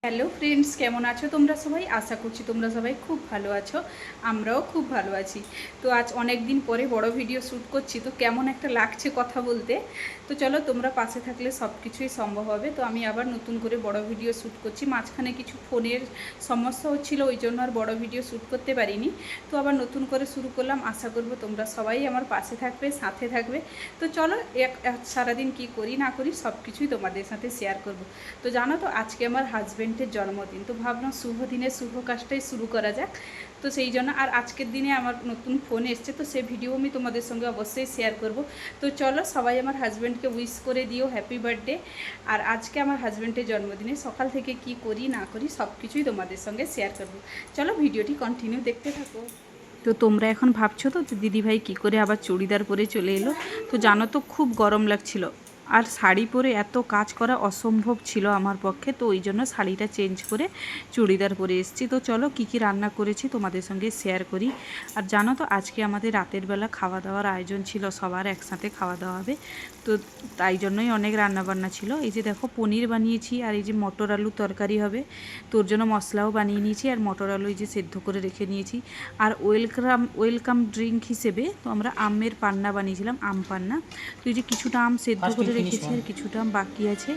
Hello friends, কেমন আছো তোমরা সবাই? আশা করছি তোমরা সবাই খুব ভালো আছো। আমরাও খুব ভালো আছি। তো আজ অনেক দিন পরে বড় ভিডিও শ্যুট করছি, তো কেমন একটা লাগছে কথা বলতে। তো চলো, তোমরা পাশে থাকলে সব কিছুই সম্ভব হবে। তো আমি আবার নতুন করে বড় ভিডিও শ্যুট করছি। মাঝখানে কিছু ফোনের সমস্যা হচ্ছিলো, ওই জন্য আর বড় ভিডিও শ্যুট করতে পারিনি। তো আবার নতুন করে শুরু করলাম। আশা করবো তোমরা সবাই আমার পাশে থাকবে, সাথে থাকবে। তো চলো, সারাদিন কি করি না করি সব কিছুই তোমাদের সাথে শেয়ার করব। তো জানো তো, আজকে আমার হাজব্যান্ডের জন্মদিন। তো ভাবলাম শুভ দিনে শুভ কাজটাই শুরু করা যাক। তো সেই জন্য আর আজকের দিনে আমার নতুন ফোন এসছে, তো সেই ভিডিও আমি তোমাদের সঙ্গে অবশ্যই শেয়ার করব। তো চলো, সবাই আমার হাজব্যান্ডকে উইশ করে দিও হ্যাপি বার্থডে। আর আজকে আমার হাজব্যান্ডের জন্মদিনে সকাল থেকে কি করি না করি সব কিছুই তোমাদের সঙ্গে শেয়ার করব। চলো, ভিডিওটি কন্টিনিউ দেখতে থাকো। তো তোমরা এখন ভাবছো তো দিদিভাই কী করে আবার চুড়িদার পরে চলে এলো। তো জানো তো, খুব গরম লাগছিল, আর শাড়ি পরে এত কাজ করা অসম্ভব ছিল আমার পক্ষে। তো ওই জন্য শাড়িটা চেঞ্জ করে চুড়িদার পরে এসেছি। তো চলো, কী কী রান্না করেছি তোমাদের সঙ্গে শেয়ার করি। আর জানো তো, আজকে আমাদের রাতের বেলা খাওয়া দাওয়ার আয়োজন ছিল, সবার একসাথে খাওয়া দাওয়া হবে। তো তাই জন্যই অনেক রান্নাবান্না ছিল। এই যে দেখো, পনির বানিয়েছি, আর এই যে মটর আলু তরকারি হবে। তোর জন্য মশলাও বানিয়ে নিয়েছি, আর মটর আলু এই যে সেদ্ধ করে রেখে নিয়েছি। আর ওয়েলকাম ড্রিঙ্ক হিসেবে তো আমরা আমের পান্না বানিয়েছিলাম, আম পান্না। তো এই যে কিছুটা আম সেদ্ধ করে রেখেছি, আর কিছুটা আম বাকি আছে।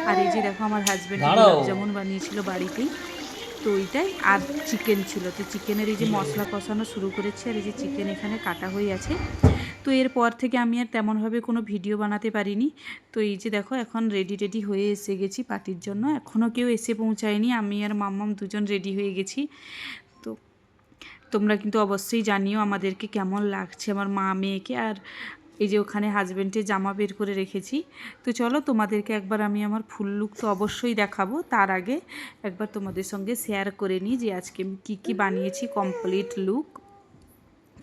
আর এই যে দেখো, আমার হাজব্যান্ড গোলাপ জামুন বানিয়েছিল বাড়িতেই। তো ওইটাই, আর চিকেন ছিল। তো চিকেনের এই যে মশলা কষানো শুরু করেছি, আর এই যে চিকেন এখানে কাটা হয়ে আছে। তো এরপর থেকে আমি আর তেমনভাবে কোনো ভিডিও বানাতে পারিনি। তো এই যে দেখো, এখন রেডি হয়ে এসে গেছি পার্টির জন্য। এখনও কেউ এসে পৌঁছায়নি, আমি আর মাম্মাম দুজন রেডি হয়ে গেছি। তো তোমরা কিন্তু অবশ্যই জানিও আমাদেরকে কেমন লাগছে, আমার মা মেয়েকে। আর এই যে ওখানে হাজব্যান্ডের জামা বের করে রেখেছি। তো চলো, তোমাদেরকে একবার আমি আমার ফুল লুক তো অবশ্যই দেখাবো, তার আগে একবার তোমাদের সঙ্গে শেয়ার করে নিই যে আজকে আমি কী কী বানিয়েছি, কমপ্লিট লুক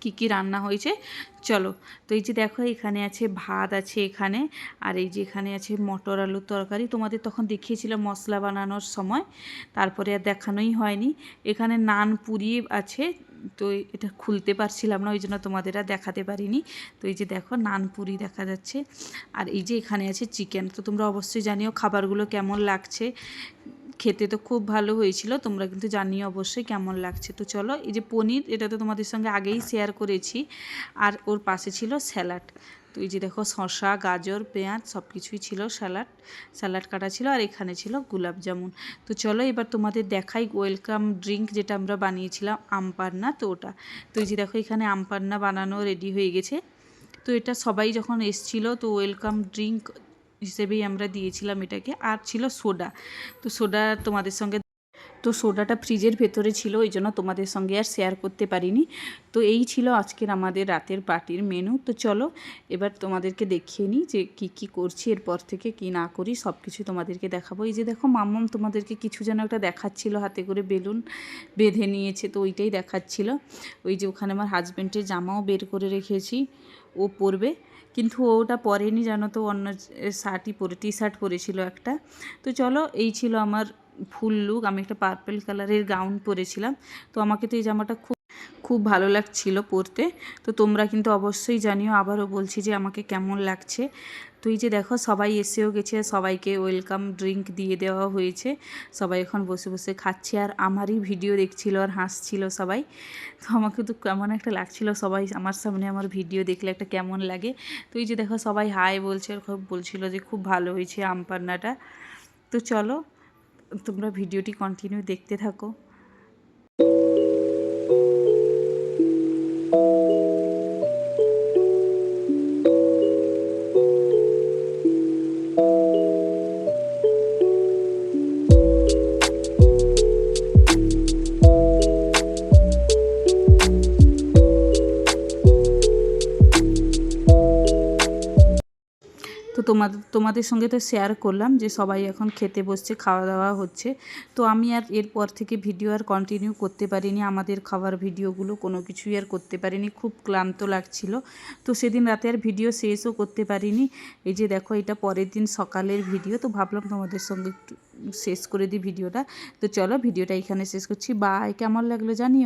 কী কী রান্না হয়েছে। চলো, তো এই যে দেখো, এখানে আছে ভাত আছে এখানে, আর এই যে এখানে আছে মটর আলুর তরকারি। তোমাদের তখন দেখিয়েছিলাম মশলা বানানোর সময়, তারপরে আর দেখানোই হয়নি। এখানে নান পুরি আছে। তো এটা খুলতে পারছিলাম না, ওই জন্য তোমাদের আর দেখাতে পারিনি। তো এই যে দেখো, নান পুরি দেখা যাচ্ছে। আর এই যে এখানে আছে চিকেন। তো তোমরা অবশ্যই জানিও খাবারগুলো কেমন লাগছে। খেতে তো খুব ভালো হয়েছিল, তোমরা কিন্তু জানিও অবশ্যই কেমন লাগছে। তো চলো, এই যে পনির, এটা তো তোমাদের সঙ্গে আগেই শেয়ার করেছি। আর ওর পাশে ছিল স্যালাড। তো এই যে দেখো, শসা, গাজর, পেঁয়াজ সব কিছুই ছিল, স্যালাড কাটা ছিল। আর এখানে ছিল গোলাপ জামুন। তো চলো, এবার তোমাদের দেখাই ওয়েলকাম ড্রিঙ্ক যেটা আমরা বানিয়েছিলাম, আম পান্না। তো ওটা, তো এই যে দেখো, এখানে আম পান্না বানানো রেডি হয়ে গেছে। তো এটা সবাই যখন এসছিল, তো ওয়েলকাম ড্রিঙ্ক হিসেবেই আমরা দিয়েছিলাম এটাকে। আর ছিল সোডা। তো সোডা তোমাদের সঙ্গে, তো সোডাটা ফ্রিজের ভেতরে ছিল, ওই জন্য তোমাদের সঙ্গে আর শেয়ার করতে পারিনি। তো এই ছিল আজকের আমাদের রাতের পার্টির মেনু। তো চলো, এবার তোমাদেরকে দেখিয়ে নিই যে কি কি করছি, এরপর থেকে কি না করি সব কিছু তোমাদেরকে দেখাবো। এই যে দেখো, মাম্মাম তোমাদেরকে কিছু যেন একটা দেখাচ্ছিল, হাতে করে বেলুন বেঁধে নিয়েছে, তো ওইটাই দেখাচ্ছিল। ওই যে ওখানে আমার হাজব্যান্ডের জামাও বের করে রেখেছি, ও পরবে। কিন্তু ওটা পরেনি, জানো তো, অন্য শার্টই পরে, টি শার্ট পরেছিল একটা। তো চলো, এই ছিল আমার ফুল লুক। আমি একটা পার্পল কালারের গাউন পরেছিলাম। তো আমাকে তো এই জামাটা খুব খুব ভালো লাগছিল পরতে। তো তোমরা কিন্তু অবশ্যই জানিও, আবারও বলছি, যে আমাকে কেমন লাগছে। তো এই যে দেখো, সবাই এসেও গেছে, সবাইকে ওয়েলকাম ড্রিঙ্ক দিয়ে দেওয়া হয়েছে। সবাই এখন বসে বসে খাচ্ছে, আর আমারই ভিডিও দেখছিল আর হাসছিল সবাই। তো আমাকে তো কেমন একটা লাগছিল, সবাই আমার সামনে আমার ভিডিও দেখলে একটা কেমন লাগে। তো এই যে দেখো, সবাই হাই বলছে, আর খুব বলছিল যে খুব ভালো হয়েছে আম পান্নাটা। তো চলো, তোমরা ভিডিওটি কন্টিনিউ দেখতে থাকো। তো তোমাদের সঙ্গে তো শেয়ার করলাম যে সবাই এখন খেতে বসছে, খাওয়া দাওয়া হচ্ছে। তো আমি আর এরপর থেকে ভিডিও আর কন্টিনিউ করতে পারিনি, আমাদের খাবার ভিডিওগুলো কোনো কিছুই আর করতে পারিনি, খুব ক্লান্ত লাগছিল। তো সেদিন রাতে আর ভিডিও শেষও করতে পারিনি। এই যে দেখো, এটা পরের দিন সকালের ভিডিও। তো ভাবলাম তোমাদের সঙ্গে একটু শেষ করে দিই ভিডিওটা। তো চলো, ভিডিওটা এখানে শেষ করছি। বাই, কেমন লাগলো জানিও।